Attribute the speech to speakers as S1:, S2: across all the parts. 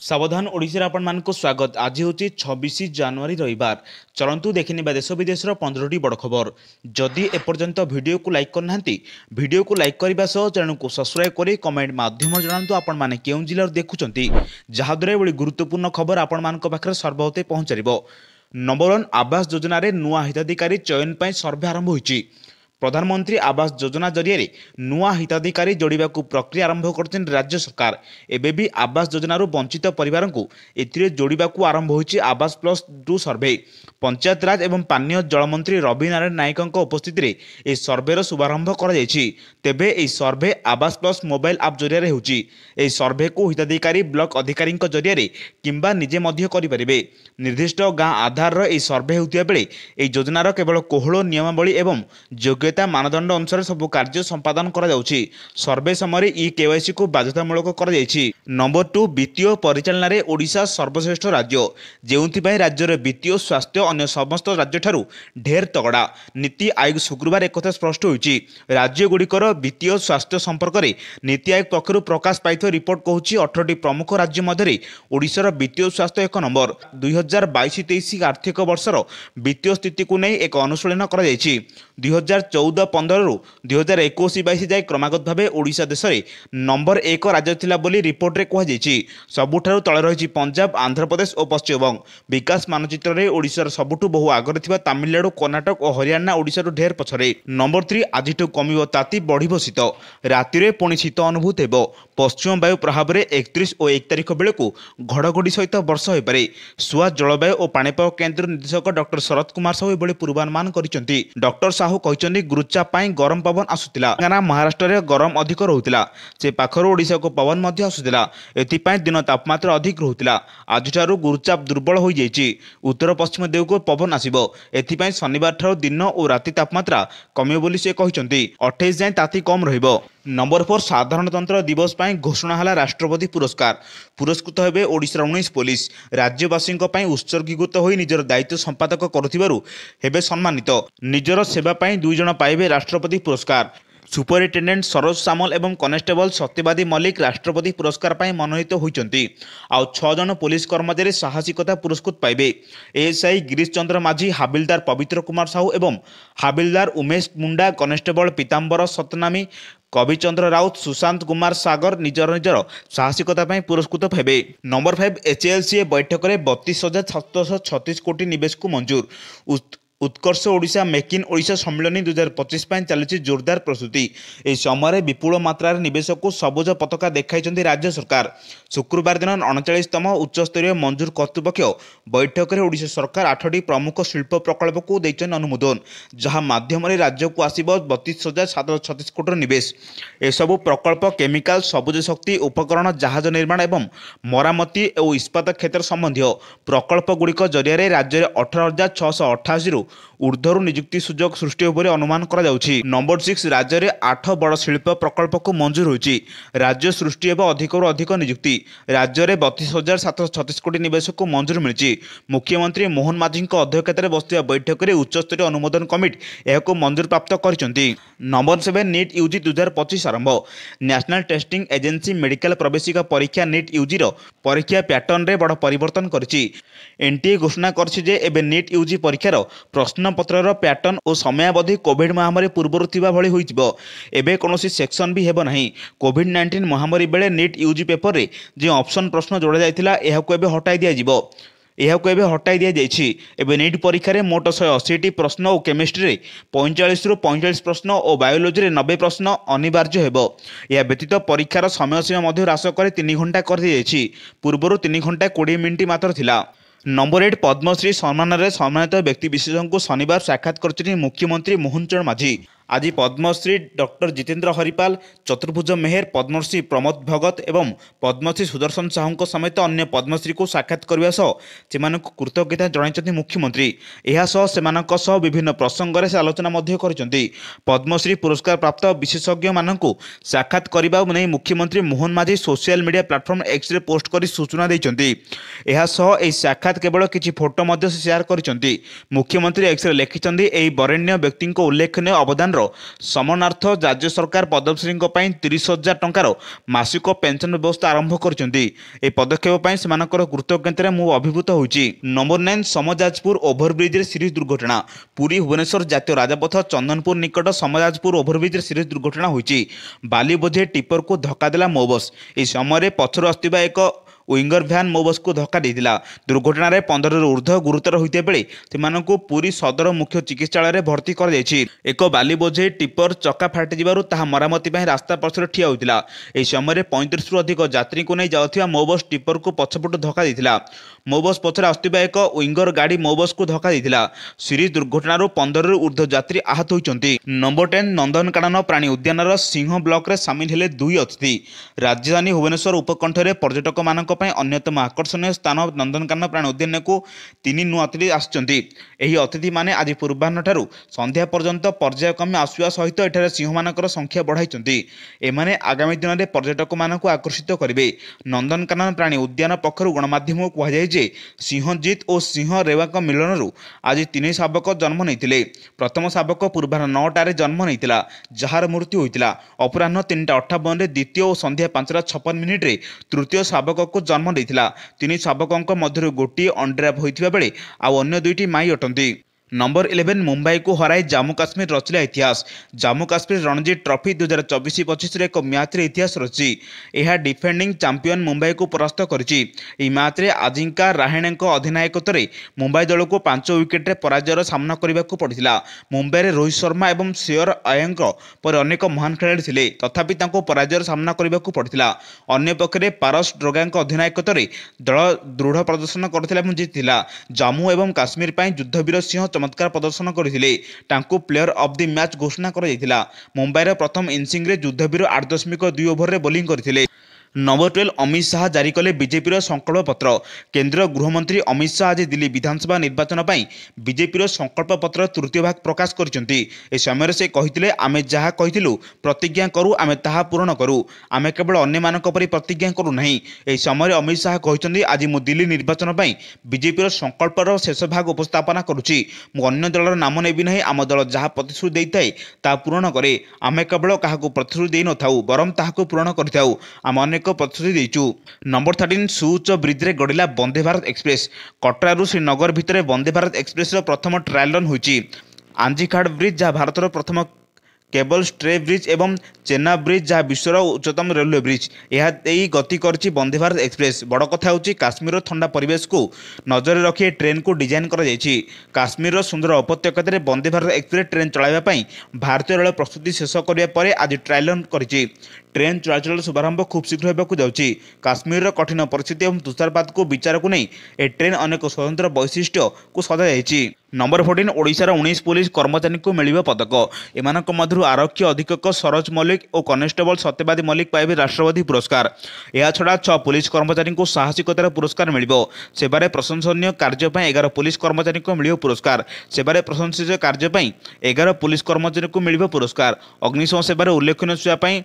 S1: सावधान ओडिशा आपण मानक स्वागत। आज हूँ 26 जनवरी रविवार। चलतु देखने देश विदेश 15टी बड़ खबर। जदि एपर्यंत वीडियो को लाइक करना वीडियो को लाइक करने सह चैनल को सब्सक्राइब कर कमेंट माध्यम जनातु आपण मैंने केउं जिल्ला देखुंट जहाद्वारा एभली गुरुत्वपूर्ण खबर आपण मान पाखे सर्वहते पहुंच। नंबर 1 आवास योजना नुआ हिताधिकारी चयन पर सर्वे आरंभ होईछि। प्रधानमंत्री आवास योजना जरिए नुआ हिताधिकारी जोड़ा प्रक्रिया आरंभ कर राज्य सरकार। एबे भी आवास योजन वंचित परिवार को जोड़ा आरंभ होईछि आवास प्लस 2 सर्वे। पंचायत राज एवं पानीय जल मंत्री रवि नारायण नायक उपस्थित में यह सर्वेर शुभारंभ कर तेबे यह सर्वे आवास प्लस मोबाइल आप जरिए होची। यह सर्वे को हिताधिकारी ब्लॉक अधिकारी जरिए किंबा निजे करें। निर्दिष्ट गाँ आधार यह सर्वे होता बेले यह योजनार केवल कोहल नियमावली एवं योग्यता मानदंड अनुसार सब कार्य संपादन करा जाउछि। सर्वे समय ई केवाईसी को बाध्यतामूलक करा जाइछि। नंबर 2 वित्तीय परिचालन में ओडिशा सर्वश्रेष्ठ राज्य जेउथिपाई राज्यर वित्तीय स्वास्थ्य अन्य समस्त राज्य ठारू ढेर तगड़ा। नीति आयोग शुक्रवार एक स्पष्ट होइछि। राज्य गुड़िकर वित्तीय स्वास्थ्य संपर्क में नीति आयोग पक्षर प्रकाश पाई रिपोर्ट कहूछि 18टी प्रमुख राज्य मध्य ओडिशार वित्तीय स्वास्थ्य एक नंबर। 2022-23 आर्थिक वर्षर वित्तीय स्थिति को नहीं एक अनुशीलन करा जाइछि। 2014-15 रु 2021-22 जाए क्रमागत भाव ओडिशा देश में नंबर 1 राज्य थिला बोली रिपोर्ट रे कहा जाइछि। सबुठारु तळे रहिछि पंजाब, आंध्र प्रदेश और पश्चिमबंग। विकास मानचित्र में ओडिशार सबुठु बहु आगरे थिबा तमिलनाडु, कर्णाटक और हरियाणा ओडिशार ढेर पछरे। नंबर 3 आजिठु कमिबो ताती बढ़िबो शीत। रातिरे पुणी शीत अनुभूत हेबो। पश्चिम वायु प्रभाव में 31 और 1 तारिख बेलू घड़घड़ी सहित वर्षा हो पारे। सुआ जलवायु और पाणीपाग केन्द्र निर्देशक डॉक्टर शरद कुमार साहू एभली पूर्वानुमान करिसेंति। डॉक्टर साहू कहते गुरुचाप गरम पवन आसुला। महाराष्ट्र में गरम अधिक रोला से पाखर ओडिशा को पवन आसुला। एथिपाई दिन तापमात्रा अधिक रोला। आज गुरुचाप दुर्बल हो जाइछि। उत्तर पश्चिम दिग को पवन आसिबो। एथिपाई शनिवार ठारू दिन और राति तापमात्रा कमिबो बोली से कहते। 28 जाए ताती कम रहिबो। नंबर 4 साधारणतंत्र दिवस पर घोषणा है राष्ट्रपति पुरस्कार। पुरस्कृत हेबे ओडिशा 19 पुलिस राज्यवासी उत्सर्गीकृत हो निजर दायित्व संपादक करुथिबारु सम्मानित। निजर सेवा पाई 2 जण पाइबे राष्ट्रपति पुरस्कार। सुपरिटेडेंट सरोज सामल एवं कनेस्टेबल सत्यवादी मल्लिक राष्ट्रपति पुरस्कार पर मनोनीत होइचंती। आउ 6 जण पुलिस कर्मचारी साहसिकता पुरस्कृत पाइबे। एएसआई गिरीश चंद्र माझी, हाबिलदार पवित्र कुमार साहू एवं हाबिलदार उमेश मुंडा, कनेस्टेबल पीताम्बर सतनामी, कविचंद्र राउत, सुशांत कुमार सागर निजर निजर साहसिकता पुरस्कृत हेबे। नंबर 5 एचएलसीए बैठक में 32,736 कोटी निवेश को मंजूर। उत्कर्ष ओडिशा मेक इन ओडिशा सम्मेलन 2025 चली जोरदार प्रस्तुति। यह समय विपुल मात्रा निवेश को सबुज पताका देखाई राज्य सरकार। शुक्रवार दिन 39तम उच्चस्तरीय मंजूर कर्तृपक्ष बैठक में ओडिशा सरकार 8टी प्रमुख शिल्प प्रकल्प को देछन अनुमोदन, जहां माध्यम राज्य को आसिबो 32,736 कोटी निवेश। एसबू प्रकल्प केमिकाल, सबुज शक्ति, उपकरण, जहाज निर्माण एवं मरामती और इस्पात क्षेत्र संबंधी प्रकल्प गुड़िक जरिए राज्य में 18,688 रु ऊर्ध्वर नियुक्ति सुजोग सृष्टि होबोली अनुमान करा जाउछि। नंबर 6 राज्य में 8 बड़ शिल्प प्रकल्प को मंजूर होइछि। राज्य सृष्टि एवं अधिकरू अधिक नियुक्ति। राज्य में 32,736 कोटी निवेश को मंजूर मिली। मुख्यमंत्री मोहन माझी अध्यक्षतार बसुवा बैठक में उच्चस्तरीय अनुमोदन कमिटी यह मंजूर प्राप्त कर। नंबर 7 नीट यूजी 2025 आरंभ। नेशनल टेस्टिंग एजेंसी मेडिकल प्रवेशिका परीक्षा नीट यूजी परीक्षा पैटर्न रे बड़ परिवर्तन करिछि। एनटीए घोषणा करछि जे एबे नीट यूजी परीक्षार प्रश्नपत्रर पैटर्न और समयावधि कोविड महामारी पूर्व थिबा भली होइतिबो। एबे कोनोसी सेक्शन भी हेबो नाही। कोविड-19 महामारी बेले नीट यूजी पेपर रे जे ऑप्शन प्रश्न जोड़ा जाइतिला एहाको एबे हटाई दिया जिवो। हटाई दिया जाइछि। एबे नीट परीक्षा रे मोट 180टी प्रश्न और केमिस्ट्री रे 45 रु 45 प्रश्न और बायोलॉजी रे 90 प्रश्न अनिवार्य हेबो। यह व्यतीत परीक्षार समय सीमा मध्य ह्रास कर 3 घंटा कर दिया जाइछि। पूर्व 3 घंटा 20 मिनिट मात्र थिला। नंबर 8 पद्मश्री सम्मान में सम्मानित व्यक्ति विशेषों को शनिवार साक्षात कर मुख्यमंत्री मोहन चरण माझी। आज पद्मश्री डॉक्टर जितेंद्र हरिपाल, चतुर्भुज मेहर, पद्मश्री प्रमोद भगत एवं पद्मश्री सुदर्शन साहू समेत अन्य पद्मश्री को साक्षात करने से कृतज्ञता जन मुख्यमंत्री। यह विभिन्न प्रसंग से आलोचना कर पद्मश्री पुरस्कार प्राप्त विशेषज्ञ मानू साक्षात करने नहीं मुख्यमंत्री मोहन माझी social media platform X ray post कर सूचना देते। यह साक्षात केवल किसी फोटो शेयर कर मुख्यमंत्री एक्स रे लिखिं वरेण्य व्यक्ति उल्लेखनीय अवदान ସମ୍ମାନାର୍ଥ ରାଜ୍ୟ ସରକାର ପଦ୍ମଶ୍ରୀଙ୍କ ପାଇଁ 30,000 ଟଙ୍କାର ମାସିକ ପେନସନ ବ୍ୟବସ୍ଥା ଆରମ୍ଭ କରିଛନ୍ତି। ଏହି ପଦକ୍ଷେପ ପାଇଁ ସେମାନଙ୍କର କୃତଜ୍ଞତାରେ ମୁଁ ଅଭିଭୂତ ହୋଇଛି। ନମ୍ବର 9 ସମଯାଜପୁର ଓଭରବ୍ରିଜରେ ସିରିଜ୍ ଦୁର୍ଘଟଣା। ପୁରୀ ଭୁବନେଶ୍ୱର ଜାତୀୟ ରାଜପଥ ଚନ୍ଦନପୁର ନିକଟ ସମଯାଜପୁର ଓଭରବ୍ରିଜରେ ସିରିଜ୍ ଦୁର୍ଘଟଣା ହୋଇଛି। ବାଲି ବୋଝେଇ ଟିପରକୁ ଧକ୍କା ଦେଲା ମୋ ବସ୍। ଏହି ସମୟରେ ପଛରୁ ଆସୁଥିବା ଏକ ୱିଙ୍ଗର ଭ୍ୟାନ୍ ମୋ ବସ୍କୁ ଧକ୍କା ଦେଇଥିଲା। ଦୁର୍ଘଟଣାରେ 15ରୁ ଉର୍ଦ୍ଧ୍ୱ ଗୁରୁତର ହୋଇଥିବା ବେଳେ ସେମାନଙ୍କୁ ପୁରୀ ସଦର ମୁଖ୍ୟ ଚିକିତ୍ସାଳୟରେ ଭର୍ତ୍ତି କରାଯାଇଛି। ଏକ ବାଲି ବୋଝେଇ ଟିପର ଚକା ଫାଟିଯିବାରୁ ତାହା ମରାମତି ପାଇଁ ରାସ୍ତା ପାର୍ଶ୍ୱରେ ଠିଆ ହୋଇଥିଲା। ଏହି ସମୟରେ 35ରୁ ଅଧିକ ଯାତ୍ରୀଙ୍କୁ ନେଇ ଯାଉଥିବା ମୋ ବସ୍ ଟିପରକୁ ପଛପଟୁ ଧକ୍କା ଦେଇଥିଲା। ମୋ ବସ୍ ପଛରେ ଆସୁଥିବା ଏକ ୱିଙ୍ଗର ଗାଡ଼ି ମୋ ବସ୍କୁ ଧକ୍କା ଦେଇଥିଲା। ସିରିଜ୍ ଦୁର୍ଘଟଣାରୁ 15ରୁ ଉର୍ଦ୍ଧ୍ୱ ଯାତ୍ରୀ ଆହତ ହୋଇଛନ୍ତି। ନମ୍ବର 10 ନନ୍ଦନକାନନ ପ୍ରାଣୀ ଉଦ୍ୟାନର ସିଂହ ବ୍ଲକରେ ସାମିଲ ହେଲେ 2 ଅତିଥି। ରାଜଧାନୀ ଭୁବନେଶ୍ୱର ଉପକଣ୍ଠରେ ପର୍ଯ୍ୟଟକମାନଙ୍କ ପାଇଁ ଅନ୍ୟତମ ଆକର୍ଷଣୀୟ ସ୍ଥାନ ନନ୍ଦନକାନନ ପ୍ରାଣୀ ଉଦ୍ୟାନକୁ 3 ନୂଆ ଅତିଥି ଆସିଛନ୍ତି। ଏହି ଅତିଥିମାନେ ଆଜି ପୂର୍ବାହ୍ନଠାରୁ ସନ୍ଧ୍ୟା ପର୍ଯ୍ୟନ୍ତ ପର୍ଯ୍ୟାୟକ୍ରମେ ଆସିବା ସହିତ ଏଠାରେ ସିଂହମାନଙ୍କର ସଂଖ୍ୟା ବଢ଼ାଇଛନ୍ତି। ଏମାନେ ଆଗାମୀ ଦିନରେ ପର୍ଯ୍ୟଟକମାନଙ୍କୁ ଆକର୍ଷିତ କରିବେ। ନନ୍ଦନକାନନ ପ୍ରାଣୀ ଉଦ୍ୟାନ ପକ୍ଷରୁ ଗଣମାଧ୍ୟମକୁ କୁହାଯାଇଛି ଯେ ସିଂହ ଜିତ୍ ଓ ସିଂହ ରେୱାଙ୍କ ମିଳନରୁ ଆଜି 3 ଶାବକ ଜନ୍ମ ନେଇଥିଲେ। ପ୍ରଥମ ଶାବକ ପୂର୍ବାହ୍ନ 9ଟାରେ ଜନ୍ମ ନେଇଥିଲା, ଯାହାର ମୃତ୍ୟୁ ହୋଇଥିଲା। ଅପରାହ୍ନ 3:58ରେ ଦ୍ୱିତୀୟ ଓ ସନ୍ଧ୍ୟା 5:56ରେ ତୃତୀୟ ଶାବକକୁ ଜନ୍ମ ଦେଇଥିଲା। 3 ଶାବକଙ୍କ ମଧ୍ୟରୁ ଗୋଟିଏ ଅଣ୍ଡ୍ରାପ ହୋଇଥିବା ବେଳେ ଆଉ ଅନ୍ୟ 2ଟି ମାଇ ଅଟନ୍ତି। ନମ୍ବର 11 ମୁମ୍ବାଇକୁ ହରାଇ ଜାମ୍ମୁ କାଶ୍ମୀର ରଚିଲା ଇତିହାସ। ଜାମ୍ମୁ କାଶ୍ମୀର ରଣଜୀ ଟ୍ରଫି 2024-25ରେ ଏକ ମ୍ୟାଚ୍ରେ ଇତିହାସ ରଚିଛି। ଏହା ଡିଫେଣ୍ଡିଂ ଚାମ୍ପିୟନ ମୁମ୍ବାଇକୁ ପରାସ୍ତ କରିଛି। ଏହି ମ୍ୟାଚ୍ରେ ଆଜିଙ୍କା ରାହାଣେଙ୍କ ଅଧିନାୟକତ୍ୱରେ ମୁମ୍ବାଇ ଦଳକୁ 5 ୱିକେଟରେ ପରାଜୟର ସାମ୍ନା କରିବାକୁ ପଡ଼ିଥିଲା। ମୁମ୍ବାଇରେ ରୋହିତ ଶର୍ମା ଏବଂ ଶ୍ରେୟସ ଆୟରଙ୍କ ପରି ଅନେକ ମହାନ ଖେଳାଳି ଥିଲେ, ତଥାପି ତାଙ୍କୁ ପରାଜୟର ସାମ୍ନା କରିବାକୁ ପଡ଼ିଥିଲା। ଅନ୍ୟପକ୍ଷରେ ପାରସ ଡ୍ରୋଗାଙ୍କ ଅଧିନାୟକତ୍ୱରେ ଦଳ ଦୃଢ଼ ପ୍ରଦର୍ଶନ କରିଥିଲା ଏବଂ ଜିତିଥିଲା। ଜାମ୍ମୁ ଏବଂ କାଶ୍ମୀର ପାଇଁ ଯୁଦ୍ଧବୀର ସିଂହ ଚମତ୍କାର ପ୍ରଦର୍ଶନ କରିଥିଲେ। ତାଙ୍କୁ ପ୍ଲେୟର ଅଫ୍ ଦି ମ୍ୟାଚ୍ ଘୋଷଣା କରାଯାଇଥିଲା। ମୁମ୍ବାଇର ପ୍ରଥମ ଇନିଂସରେ ଯୁଦ୍ଧବୀର 8.2 ଓଭରରେ ବୋଲିଂ କରିଥିଲେ। ନମ୍ବର 12 ଅମିତ ଶାହା ଜାରି କଲେ ବିଜେପିର ସଂକଳ୍ପ ପତ୍ର। କେନ୍ଦ୍ର ଗୃହମନ୍ତ୍ରୀ ଅମିତ ଶାହା ଆଜି ଦିଲ୍ଲୀ ବିଧାନସଭା ନିର୍ବାଚନ ପାଇଁ ବିଜେପିର ସଂକଳ୍ପ ପତ୍ରର ତୃତୀୟ ଭାଗ ପ୍ରକାଶ କରିଛନ୍ତି। ଏ ସମୟରେ ସେ କହିଥିଲେ, ଆମେ ଯାହା କହିଥିଲୁ ପ୍ରତିଜ୍ଞା କରୁ, ଆମେ ତାହା ପୂରଣ କରୁ। ଆମେ କେବଳ ଅନ୍ୟମାନଙ୍କ ପରି ପ୍ରତିଜ୍ଞା କରୁନାହିଁ। ଏହି ସମୟରେ ଅମିତ ଶାହା କହିଛନ୍ତି, ଆଜି ମୁଁ ଦିଲ୍ଲୀ ନିର୍ବାଚନ ପାଇଁ ବିଜେପିର ସଂକଳ୍ପର ଶେଷ ଭାଗ ଉପସ୍ଥାପନ କରୁଛି। ମୁଁ ଅନ୍ୟ ଦଳର ନାମ ନେବି ନାହିଁ। ଆମ ଦଳ ଯାହା ପ୍ରତିଶ୍ରୁତି ଦେଇଥାଏ ତାହା ପୂରଣ କରେ। ଆମେ କେବଳ କାହାକୁ ପ୍ରତିଶ୍ରୁତି ଦେଇନଥାଉ, ବରଂ ତାହାକୁ ପୂରଣ କରିଥାଉ। ଆମେ ଅନେକ ପ୍ରତିଶ୍ରୁତି ଦେଇଛୁ। ନମ୍ବର 13 ସୁଉଚ୍ଚ ବ୍ରିଜରେ ଗଡ଼ିଲା ବନ୍ଦେ ଭାରତ ଏକ୍ସପ୍ରେସ୍। କଟରାରୁ ଶ୍ରୀନଗର ଭିତରେ ବନ୍ଦେ ଭାରତ ଏକ୍ସପ୍ରେସ୍ର ପ୍ରଥମ ଟ୍ରାଏଲ୍ ରନ୍ ହୋଇଛି। ଆଞ୍ଜିଘାଟ ବ୍ରିଜ୍, ଯାହା ଭାରତର ପ୍ରଥମ କେବଲ ଷ୍ଟ୍ରେ ବ୍ରିଜ୍, ଏବଂ ଚେନାବ ବ୍ରିଜ୍, ଯାହା ବିଶ୍ୱର ଉଚ୍ଚତମ ରେଲୱେ ବ୍ରିଜ୍, ଏହା ଦେଇ ଗତି କରିଛି ବନ୍ଦେ ଭାରତ ଏକ୍ସପ୍ରେସ୍। ବଡ଼ କଥା ହେଉଛି କାଶ୍ମୀରର ଥଣ୍ଡା ପରିବେଶକୁ ନଜରରେ ରଖି ଏହି ଟ୍ରେନ୍କୁ ଡିଜାଇନ୍ କରାଯାଇଛି। କାଶ୍ମୀରର ସୁନ୍ଦର ଉପତ୍ୟକାରେ ବନ୍ଦେ ଭାରତ ଏକ୍ସପ୍ରେସ୍ ଟ୍ରେନ୍ ଚଳାଇବା ପାଇଁ ଭାରତୀୟ ରେଳ ପ୍ରସ୍ତୁତି ଶେଷ କରିବା ପରେ ଆଜି ଟ୍ରାଏଲ୍ ରନ୍ କରିଛି। ଟ୍ରେନ୍ ଚଳାଚଳର ଶୁଭାରମ୍ଭ ଖୁବ୍ ଶୀଘ୍ର ହେବାକୁ ଯାଉଛି। କାଶ୍ମୀରର କଠିନ ପରିସ୍ଥିତି ଏବଂ ତୁଷାରପାତକୁ ବିଚାରକୁ ନେଇ ଏହି ଟ୍ରେନ୍ ଅନେକ ସ୍ୱତନ୍ତ୍ର ବୈଶିଷ୍ଟ୍ୟକୁ ସଜାଯାଇଛି। ନମ୍ବର 14 ଓଡ଼ିଶାର 19 ପୁଲିସ କର୍ମଚାରୀଙ୍କୁ ମିଳିବ ପଦକ। ଏମାନଙ୍କ ମଧ୍ୟରୁ ଆରକ୍ଷୀ ଅଧୀକ୍ଷକ ସରୋଜ ମଲ୍ଲିକ ଓ କନେଷ୍ଟବଳ ସତ୍ୟବାଦୀ ମଲ୍ଲିକ ପାଇବେ ରାଷ୍ଟ୍ରପତି ପୁରସ୍କାର। ଏହାଛଡ଼ା 6 ପୁଲିସ କର୍ମଚାରୀଙ୍କୁ ସାହସିକତାର ପୁରସ୍କାର ମିଳିବ। ସେବାରେ ପ୍ରଶଂସନୀୟ କାର୍ଯ୍ୟ ପାଇଁ 11 ପୁଲିସ କର୍ମଚାରୀଙ୍କୁ ମିଳିବ ପୁରସ୍କାର। ସେବାରେ ପ୍ରଶଂସନୀୟ କାର୍ଯ୍ୟ ପାଇଁ 11 ପୁଲିସ କର୍ମଚାରୀଙ୍କୁ ମିଳିବ ପୁରସ୍କାର। ଅଗ୍ନିଶମ ସେବାରେ ଉଲ୍ଲେଖନୀୟ ସେବା ପାଇଁ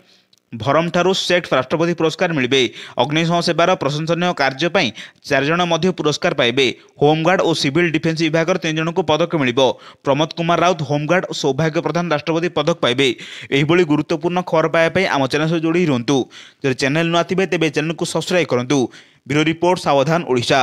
S1: ଭରମଠାରୁ ସେକ୍ଟ ରାଷ୍ଟ୍ରପତି ପୁରସ୍କାର ମିଳିବେ। ଅଗ୍ନିଶମ ସେବାର ପ୍ରଶଂସନୀୟ କାର୍ଯ୍ୟ ପାଇଁ 4 ଜଣ ମଧ୍ୟ ପୁରସ୍କାର ପାଇବେ। ହୋମଗାର୍ଡ ଓ ସିଭିଲ ଡିଫେନ୍ସ ବିଭାଗର 3 ଜଣଙ୍କୁ ପଦକ ମିଳିବ। ପ୍ରମୋଦ କୁମାର ରାଉତ ହୋମଗାର୍ଡ ଓ ସୌଭାଗ୍ୟ ପ୍ରଧାନ ରାଷ୍ଟ୍ରପତି ପଦକ ପାଇବେ। ଏହିଭଳି ଗୁରୁତ୍ୱପୂର୍ଣ୍ଣ ଖବର ପାଇବା ପାଇଁ ଆମ ଚ୍ୟାନେଲ ସହ ଯୋଡ଼ି ରୁହନ୍ତୁ। ଯଦି ଚ୍ୟାନେଲ ନୂଆ ଥିବେ ତେବେ ଚ୍ୟାନେଲକୁ ସବସ୍କ୍ରାଇବ୍ କରନ୍ତୁ। ବ୍ୟୁରୋ ରିପୋର୍ଟ, ସାବଧାନ ଓଡ଼ିଶା।